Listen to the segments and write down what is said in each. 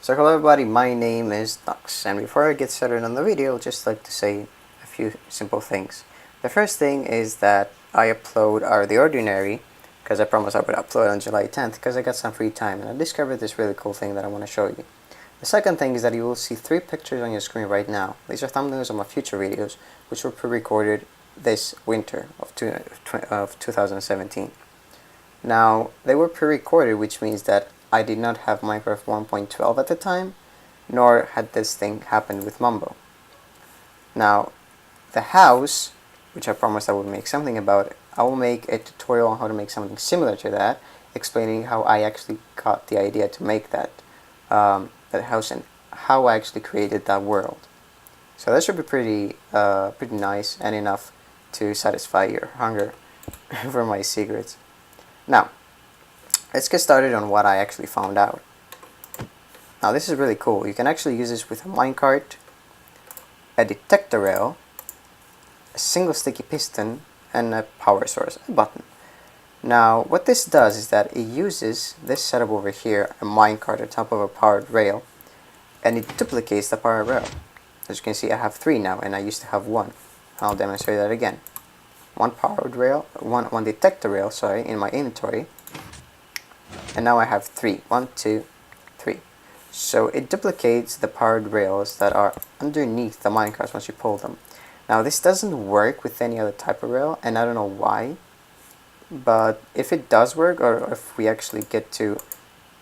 So hello everybody, my name is Nox, and before I get started on the video, I'd just like to say a few simple things. The first thing is that I upload The Ordinary, because I promised I would upload on July 10th, because I got some free time, and I discovered this really cool thing that I want to show you. The second thing is that you will see 3 pictures on your screen right now. These are thumbnails of my future videos, which were pre-recorded this winter of 2017. Now, they were pre-recorded, which means that I did not have Minecraft 1.12 at the time, nor had this thing happened with Mumbo. Now, the house, which I promised I would make something about, I will make a tutorial on how to make something similar to that, explaining how I actually got the idea to make that house and how I actually created that world. So that should be pretty nice and enough to satisfy your hunger for my secrets. Now, let's get started on what I actually found out. Now this is really cool. You can actually use this with a minecart, a detector rail, a single sticky piston, and a power source, a button. Now what this does is that it uses this setup over here, a minecart on top of a powered rail, and it duplicates the powered rail. As you can see, I have 3 now, and I used to have 1. I'll demonstrate that again. One powered rail, one detector rail, sorry, in my inventory, and now I have 3. 1, 2, 3. So it duplicates the powered rails that are underneath the minecarts once you pull them. Now this doesn't work with any other type of rail, and I don't know why, but if it does work, or if we actually get to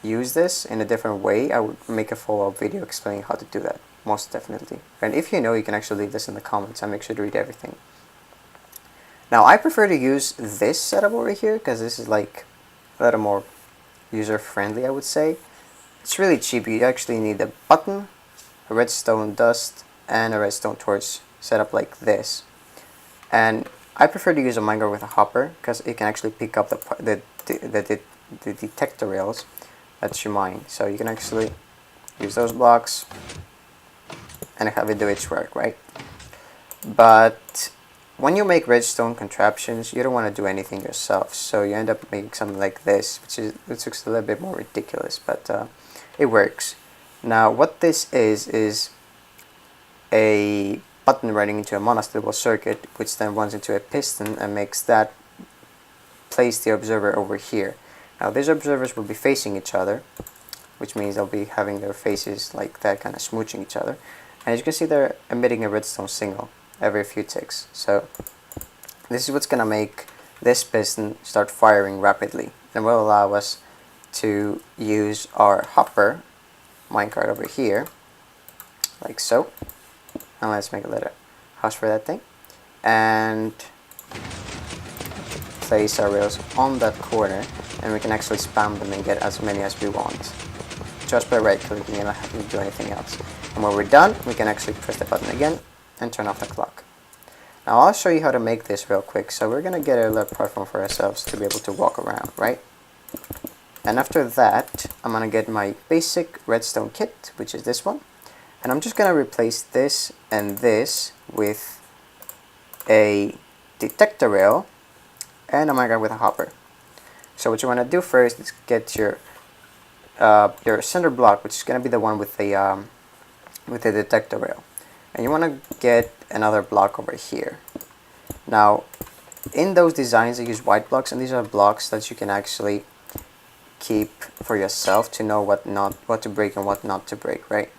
use this in a different way, I would make a follow-up video explaining how to do that, most definitely. And if you know, you can actually leave this in the comments. I make sure to read everything. Now I prefer to use this setup over here because this is like a little more user-friendly, I would say. It's really cheap. You actually need a button, a redstone dust, and a redstone torch set up like this. And I prefer to use a minecart with a hopper because it can actually pick up the detector rails that you mine. So you can actually use those blocks and have it do its work, right? But when you make redstone contraptions, you don't want to do anything yourself, so you end up making something like this, which looks a little bit more ridiculous, but it works. Now what this is a button running into a monostable circuit, which then runs into a piston and makes that place the observer over here. Now these observers will be facing each other, which means they'll be having their faces like that, kind of smooching each other, and as you can see, they're emitting a redstone signal every few ticks. So this is what's gonna make this piston start firing rapidly and will allow us to use our hopper minecart over here like so. And let's make a little house for that thing and place our rails on that corner, and we can actually spam them and get as many as we want just by right clicking and not having to do anything else. And when we're done, we can actually press the button again and turn off the clock. Now I'll show you how to make this real quick. So we're gonna get a little platform for ourselves to be able to walk around, right? And after that, I'm gonna get my basic redstone kit, which is this one, and I'm just gonna replace this and this with a detector rail and a minecart with a hopper. So what you wanna do first is get your center block, which is gonna be the one with the detector rail. And you want to get another block over here. Now, in those designs, they use white blocks, and these are blocks that you can actually keep for yourself to know what to break and what not to break, right?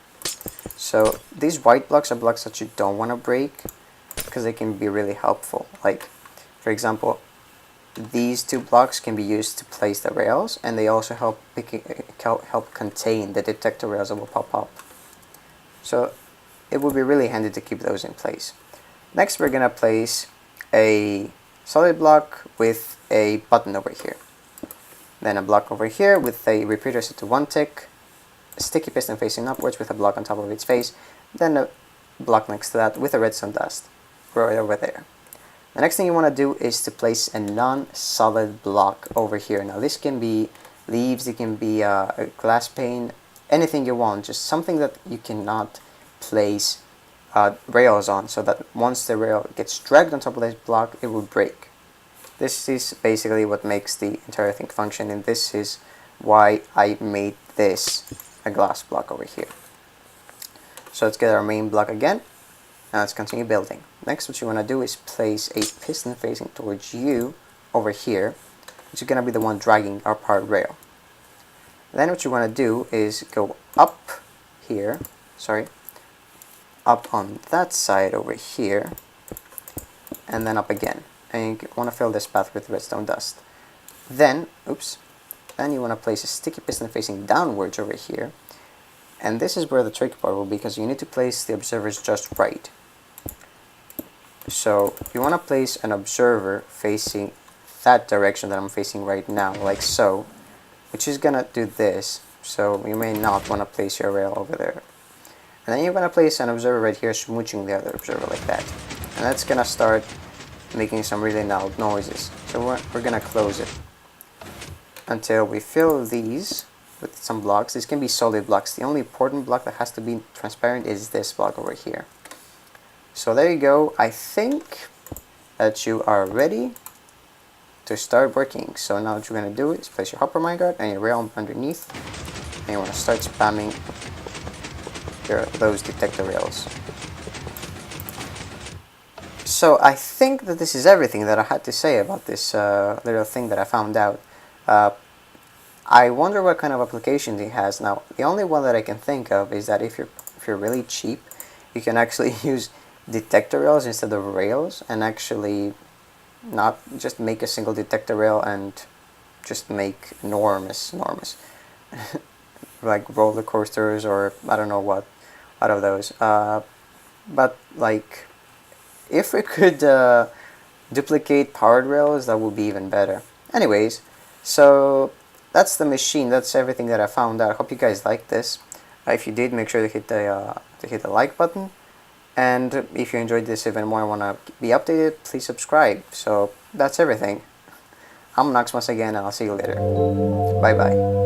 So these white blocks are blocks that you don't want to break because they can be really helpful. Like, for example, these 2 blocks can be used to place the rails, and they also help contain the detector rails that will pop up. So it would be really handy to keep those in place. Next, we're gonna place a solid block with a button over here. Then a block over here with a repeater set to 1 tick, a sticky piston facing upwards with a block on top of its face, then a block next to that with a redstone dust right over there. The next thing you want to do is to place a non-solid block over here. Now this can be leaves, it can be a glass pane, anything you want, just something that you cannot place rails on, so that once the rail gets dragged on top of this block, it will break. This is basically what makes the entire thing function, and this is why I made this a glass block over here. So let's get our main block again. Now let's continue building. Next, what you want to do is place a piston facing towards you over here, which is going to be the one dragging our powered rail. Then what you want to do is go up here, up on that side over here, and then up again. And you want to fill this path with redstone dust. Then, then you want to place a sticky piston facing downwards over here. And this is where the tricky part will be, because you need to place the observers just right. So you want to place an observer facing that direction that I'm facing right now, like so, which is gonna do this. So you may not want to place your rail over there. And then you're gonna place an observer right here, smooching the other observer like that. And that's gonna start making some really loud noises. So we're gonna close it until we fill these with some blocks. These can be solid blocks. The only important block that has to be transparent is this block over here. So there you go. I think that you are ready to start working. So now what you're going to do is place your hopper minecart and your rail underneath. And you want to start spamming those detector rails. So I think that this is everything that I had to say about this little thing that I found out. I wonder what kind of applications it has. Now, the only one that I can think of is that if you're really cheap, you can actually use detector rails instead of rails, and actually not just make a single detector rail and just make enormous like roller coasters or I don't know what out of those. But like, if we could duplicate powered rails, that would be even better. Anyways, so that's the machine. That's everything that I found out. I hope you guys liked this. If you did, make sure to hit the like button. And if you enjoyed this even more and want to be updated, please subscribe. So that's everything. I'm Nox once again, and I'll see you later. Bye bye.